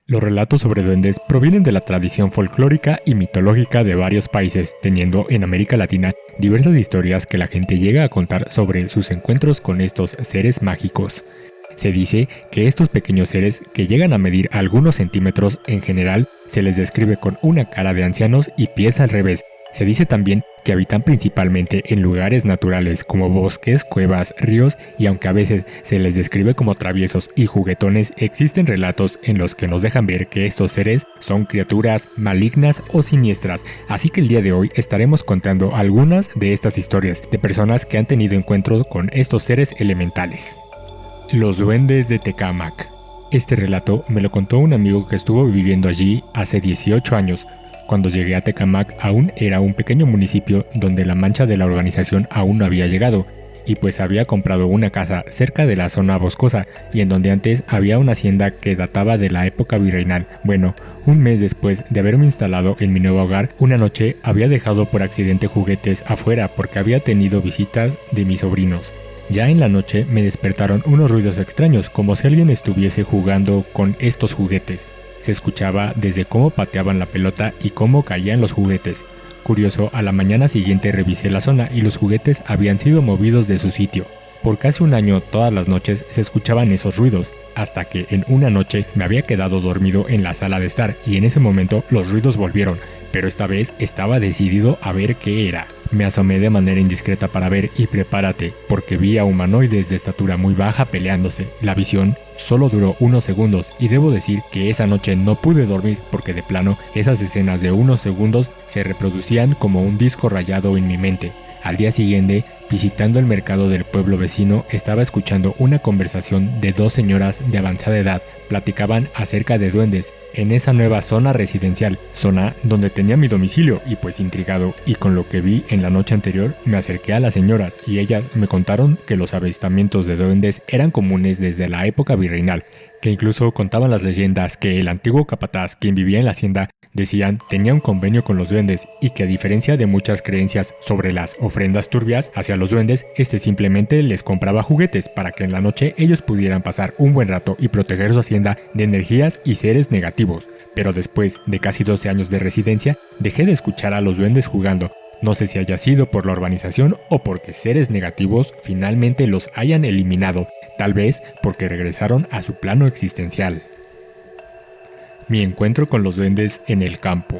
Los relatos sobre duendes provienen de la tradición folclórica y mitológica de varios países, teniendo en América Latina diversas historias que la gente llega a contar sobre sus encuentros con estos seres mágicos. Se dice que estos pequeños seres, que llegan a medir algunos centímetros en general, se les describe con una cara de ancianos y pies al revés. Se dice también que habitan principalmente en lugares naturales como bosques, cuevas, ríos, y aunque a veces se les describe como traviesos y juguetones, existen relatos en los que nos dejan ver que estos seres son criaturas malignas o siniestras. Así que el día de hoy estaremos contando algunas de estas historias de personas que han tenido encuentros con estos seres elementales. Los duendes de Tecámac. Este relato me lo contó un amigo que estuvo viviendo allí hace 18 años. Cuando llegué a Tecámac aún era un pequeño municipio donde la mancha de la organización aún no había llegado, y pues había comprado una casa cerca de la zona boscosa y en donde antes había una hacienda que databa de la época virreinal. Bueno, un mes después de haberme instalado en mi nuevo hogar, una noche había dejado por accidente juguetes afuera porque había tenido visitas de mis sobrinos. Ya en la noche me despertaron unos ruidos extraños, como si alguien estuviese jugando con estos juguetes. Se escuchaba desde cómo pateaban la pelota y cómo caían los juguetes. Curioso, a la mañana siguiente revisé la zona y los juguetes habían sido movidos de su sitio. Por casi un año todas las noches se escuchaban esos ruidos, hasta que en una noche me había quedado dormido en la sala de estar y en ese momento los ruidos volvieron, pero esta vez estaba decidido a ver qué era. Me asomé de manera indiscreta para ver y prepárate, porque vi a humanoides de estatura muy baja peleándose. La visión solo duró unos segundos y debo decir que esa noche no pude dormir porque de plano esas escenas de unos segundos se reproducían como un disco rayado en mi mente. Al día siguiente, visitando el mercado del pueblo vecino, estaba escuchando una conversación de dos señoras de avanzada edad. Platicaban acerca de duendes en esa nueva zona residencial, zona donde tenía mi domicilio, y pues intrigado y con lo que vi en la noche anterior, me acerqué a las señoras y ellas me contaron que los avistamientos de duendes eran comunes desde la época virreinal, que incluso contaban las leyendas que el antiguo capataz, quien vivía en la hacienda, decían tenía un convenio con los duendes y que a diferencia de muchas creencias sobre las ofrendas turbias hacia los duendes, simplemente les compraba juguetes para que en la noche ellos pudieran pasar un buen rato y proteger su hacienda de energías y seres negativos. Pero después de casi 12 años de residencia, dejé de escuchar a los duendes jugando. No sé si haya sido por la urbanización o porque seres negativos finalmente los hayan eliminado, tal vez porque regresaron a su plano existencial. Mi encuentro con los duendes en el campo.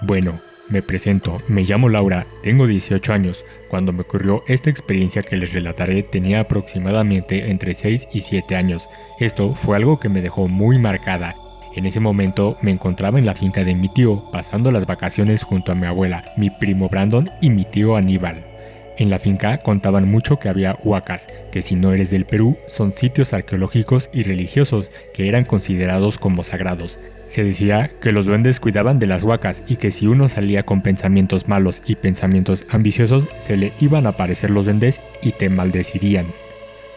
Bueno, me presento, me llamo Laura, tengo 18 años. Cuando me ocurrió esta experiencia que les relataré tenía aproximadamente entre 6 y 7 años. Esto fue algo que me dejó muy marcada. En ese momento me encontraba en la finca de mi tío, pasando las vacaciones junto a mi abuela, mi primo Brandon y mi tío Aníbal. En la finca contaban mucho que había huacas, que si no eres del Perú, son sitios arqueológicos y religiosos que eran considerados como sagrados. Se decía que los duendes cuidaban de las huacas y que si uno salía con pensamientos malos y pensamientos ambiciosos, se le iban a aparecer los duendes y te maldecirían.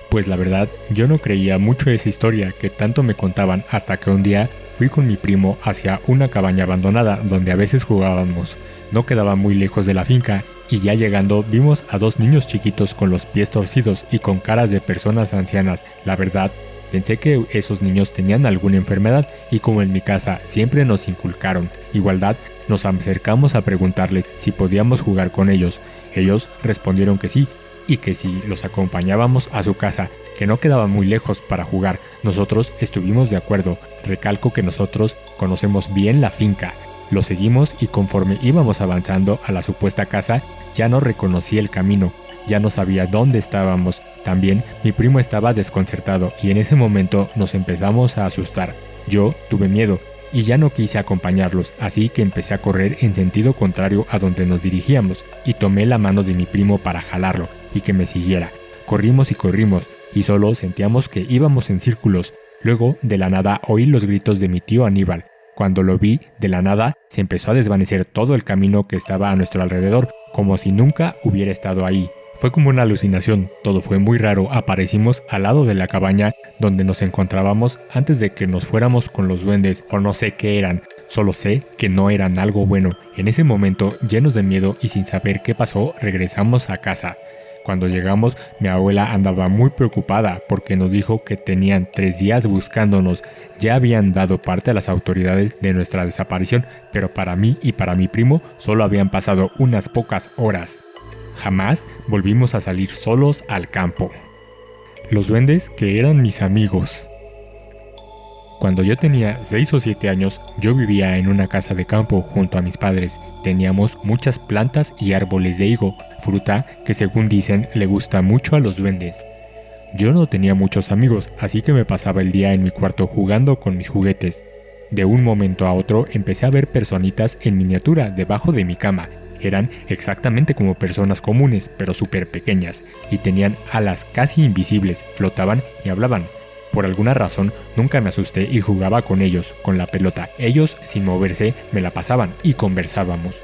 Pues la verdad, yo no creía mucho esa historia que tanto me contaban hasta que un día fui con mi primo hacia una cabaña abandonada donde a veces jugábamos. No quedaba muy lejos de la finca y ya llegando vimos a dos niños chiquitos con los pies torcidos y con caras de personas ancianas. La verdad, pensé que esos niños tenían alguna enfermedad y como en mi casa siempre nos inculcaron igualdad, nos acercamos a preguntarles si podíamos jugar con ellos. Ellos respondieron que sí y que si los acompañábamos a su casa, que no quedaba muy lejos para jugar. Nosotros estuvimos de acuerdo. Recalco que nosotros conocemos bien la finca. Lo seguimos y conforme íbamos avanzando a la supuesta casa, ya no reconocí el camino, ya no sabía dónde estábamos. También mi primo estaba desconcertado y en ese momento nos empezamos a asustar. Yo tuve miedo y ya no quise acompañarlos, así que empecé a correr en sentido contrario a donde nos dirigíamos y tomé la mano de mi primo para jalarlo y que me siguiera. Corrimos y solo sentíamos que íbamos en círculos. Luego, de la nada, oí los gritos de mi tío Aníbal. Cuando lo vi, de la nada, se empezó a desvanecer todo el camino que estaba a nuestro alrededor, como si nunca hubiera estado ahí. Fue como una alucinación, todo fue muy raro. Aparecimos al lado de la cabaña donde nos encontrábamos antes de que nos fuéramos con los duendes, o no sé qué eran. Solo sé que no eran algo bueno. En ese momento, llenos de miedo y sin saber qué pasó, regresamos a casa. Cuando llegamos, mi abuela andaba muy preocupada porque nos dijo que tenían 3 días buscándonos. Ya habían dado parte a las autoridades de nuestra desaparición, pero para mí y para mi primo solo habían pasado unas pocas horas. Jamás volvimos a salir solos al campo. Los duendes que eran mis amigos. Cuando yo tenía 6 o 7 años, yo vivía en una casa de campo junto a mis padres. Teníamos muchas plantas y árboles de higo, fruta que según dicen le gusta mucho a los duendes. Yo no tenía muchos amigos, así que me pasaba el día en mi cuarto jugando con mis juguetes. De un momento a otro empecé a ver personitas en miniatura debajo de mi cama. Eran exactamente como personas comunes, pero súper pequeñas, y tenían alas casi invisibles, flotaban y hablaban. Por alguna razón, nunca me asusté y jugaba con ellos, con la pelota. Ellos, sin moverse, me la pasaban y conversábamos.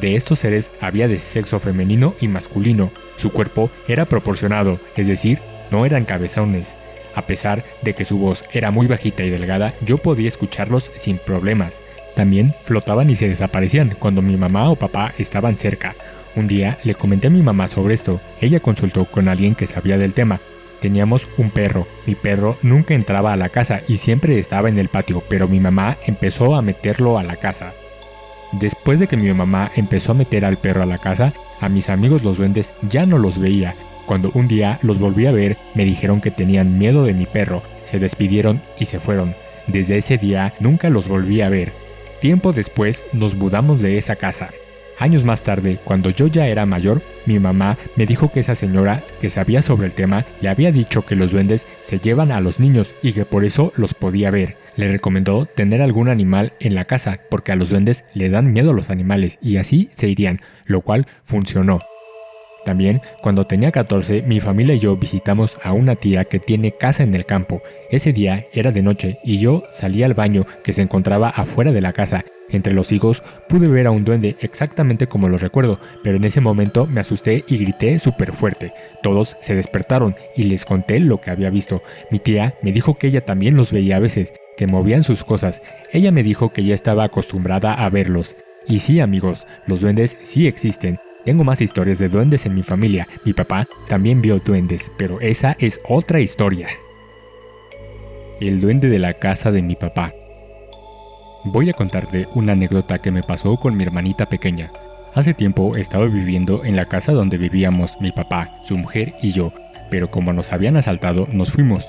De estos seres había de sexo femenino y masculino. Su cuerpo era proporcionado, es decir, no eran cabezones. A pesar de que su voz era muy bajita y delgada, yo podía escucharlos sin problemas. También flotaban y se desaparecían cuando mi mamá o papá estaban cerca. Un día le comenté a mi mamá sobre esto. Ella consultó con alguien que sabía del tema. Teníamos un perro. Mi perro nunca entraba a la casa y siempre estaba en el patio, pero mi mamá empezó a meterlo a la casa. Después de que mi mamá empezó a meter al perro a la casa, a mis amigos los duendes ya no los veía. Cuando un día los volví a ver, me dijeron que tenían miedo de mi perro, se despidieron y se fueron. Desde ese día nunca los volví a ver. Tiempo después nos mudamos de esa casa. Años más tarde, cuando yo ya era mayor, mi mamá me dijo que esa señora que sabía sobre el tema le había dicho que los duendes se llevan a los niños y que por eso los podía ver. Le recomendó tener algún animal en la casa porque a los duendes le dan miedo los animales y así se irían, lo cual funcionó. También, cuando tenía 14, mi familia y yo visitamos a una tía que tiene casa en el campo. Ese día era de noche y yo salí al baño que se encontraba afuera de la casa. Entre los higos pude ver a un duende exactamente como lo recuerdo, pero en ese momento me asusté y grité súper fuerte. Todos se despertaron y les conté lo que había visto. Mi tía me dijo que ella también los veía a veces, que movían sus cosas. Ella me dijo que ya estaba acostumbrada a verlos. Y sí, amigos, los duendes sí existen. Tengo más historias de duendes en mi familia. Mi papá también vio duendes, pero esa es otra historia. El duende de la casa de mi papá. Voy a contarte una anécdota que me pasó con mi hermanita pequeña. Hace tiempo estaba viviendo en la casa donde vivíamos mi papá, su mujer y yo, pero como nos habían asaltado, nos fuimos.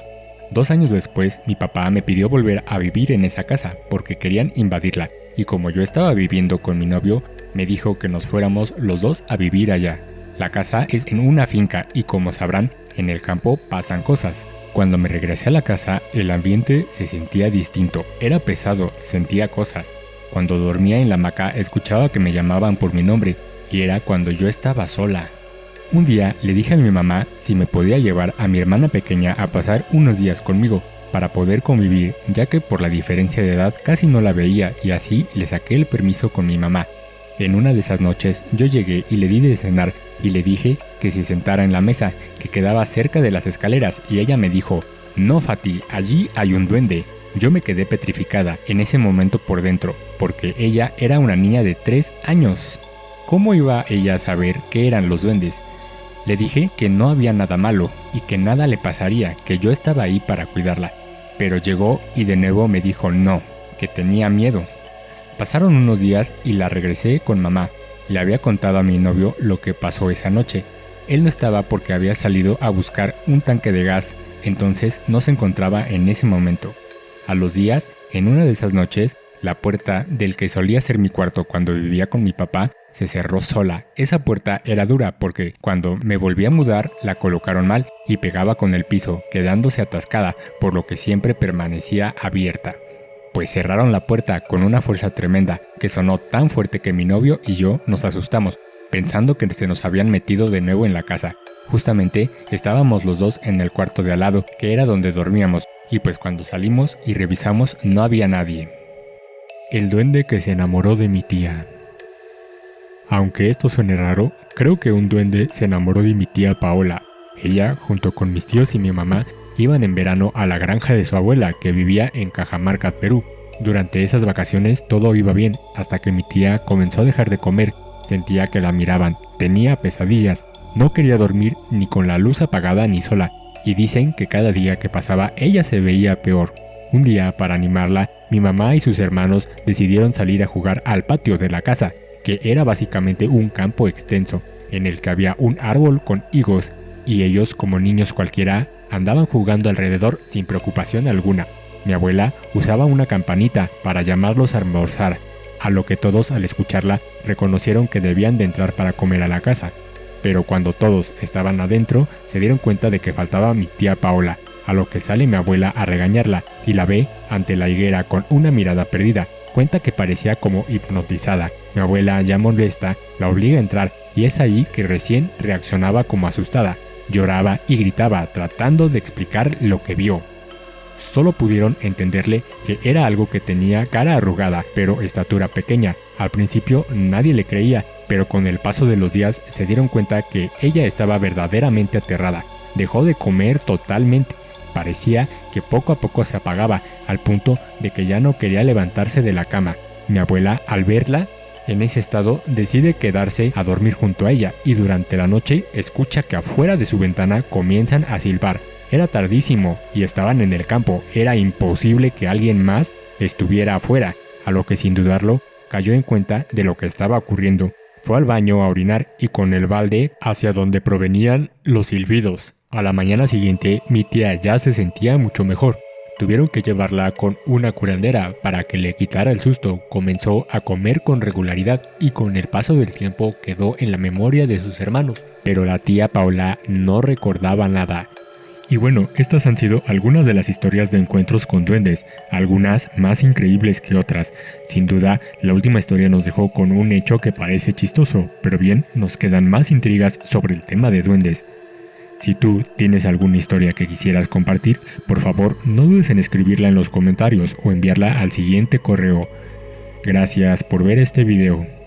2 años después, mi papá me pidió volver a vivir en esa casa porque querían invadirla, y como yo estaba viviendo con mi novio, me dijo que nos fuéramos los dos a vivir allá. La casa es en una finca y como sabrán, en el campo pasan cosas. Cuando me regresé a la casa, el ambiente se sentía distinto, era pesado, sentía cosas. Cuando dormía en la hamaca escuchaba que me llamaban por mi nombre, y era cuando yo estaba sola. Un día le dije a mi mamá si me podía llevar a mi hermana pequeña a pasar unos días conmigo, para poder convivir, ya que por la diferencia de edad casi no la veía y así le saqué el permiso con mi mamá. En una de esas noches yo llegué y le di de cenar y le dije que se sentara en la mesa, que quedaba cerca de las escaleras y ella me dijo, «No, Fati, allí hay un duende». Yo me quedé petrificada en ese momento por dentro, porque ella era una niña de 3 años. ¿Cómo iba ella a saber qué eran los duendes? Le dije que no había nada malo y que nada le pasaría, que yo estaba ahí para cuidarla. Pero llegó y de nuevo me dijo no, que tenía miedo. Pasaron unos días y la regresé con mamá. Le había contado a mi novio lo que pasó esa noche. Él no estaba porque había salido a buscar un tanque de gas, entonces no se encontraba en ese momento. A los días, en una de esas noches, la puerta del que solía ser mi cuarto cuando vivía con mi papá se cerró sola. Esa puerta era dura porque cuando me volví a mudar la colocaron mal y pegaba con el piso, quedándose atascada, por lo que siempre permanecía abierta. Pues cerraron la puerta con una fuerza tremenda, que sonó tan fuerte que mi novio y yo nos asustamos, pensando que se nos habían metido de nuevo en la casa. Justamente estábamos los dos en el cuarto de al lado, que era donde dormíamos, y pues cuando salimos y revisamos no había nadie. El duende que se enamoró de mi tía. Aunque esto suene raro, creo que un duende se enamoró de mi tía Paola. Ella, junto con mis tíos y mi mamá, iban en verano a la granja de su abuela, que vivía en Cajamarca, Perú. Durante esas vacaciones todo iba bien, hasta que mi tía comenzó a dejar de comer. Sentía que la miraban, tenía pesadillas. No quería dormir ni con la luz apagada ni sola, y dicen que cada día que pasaba ella se veía peor. Un día, para animarla, mi mamá y sus hermanos decidieron salir a jugar al patio de la casa, que era básicamente un campo extenso, en el que había un árbol con higos, y ellos, como niños cualquiera, andaban jugando alrededor sin preocupación alguna. Mi abuela usaba una campanita para llamarlos a almorzar, a lo que todos al escucharla reconocieron que debían de entrar para comer a la casa. Pero cuando todos estaban adentro, se dieron cuenta de que faltaba mi tía Paola, a lo que sale mi abuela a regañarla y la ve ante la higuera con una mirada perdida. Cuenta que parecía como hipnotizada. Mi abuela, ya molesta, la obliga a entrar y es ahí que recién reaccionaba como asustada. Lloraba y gritaba tratando de explicar lo que vio. Solo pudieron entenderle que era algo que tenía cara arrugada, pero estatura pequeña. Al principio nadie le creía, pero con el paso de los días se dieron cuenta que ella estaba verdaderamente aterrada. Dejó de comer totalmente. Parecía que poco a poco se apagaba, al punto de que ya no quería levantarse de la cama. Mi abuela, al verla en ese estado, decide quedarse a dormir junto a ella y durante la noche escucha que afuera de su ventana comienzan a silbar. Era tardísimo y estaban en el campo, era imposible que alguien más estuviera afuera, a lo que sin dudarlo cayó en cuenta de lo que estaba ocurriendo. Fue al baño a orinar y con el balde hacia donde provenían los silbidos. A la mañana siguiente mi tía ya se sentía mucho mejor. Tuvieron que llevarla con una curandera para que le quitara el susto. Comenzó a comer con regularidad y con el paso del tiempo quedó en la memoria de sus hermanos. Pero la tía Paola no recordaba nada. Y bueno, estas han sido algunas de las historias de encuentros con duendes, algunas más increíbles que otras. Sin duda, la última historia nos dejó con un hecho que parece chistoso, pero bien, nos quedan más intrigas sobre el tema de duendes. Si tú tienes alguna historia que quisieras compartir, por favor no dudes en escribirla en los comentarios o enviarla al siguiente correo. Gracias por ver este video.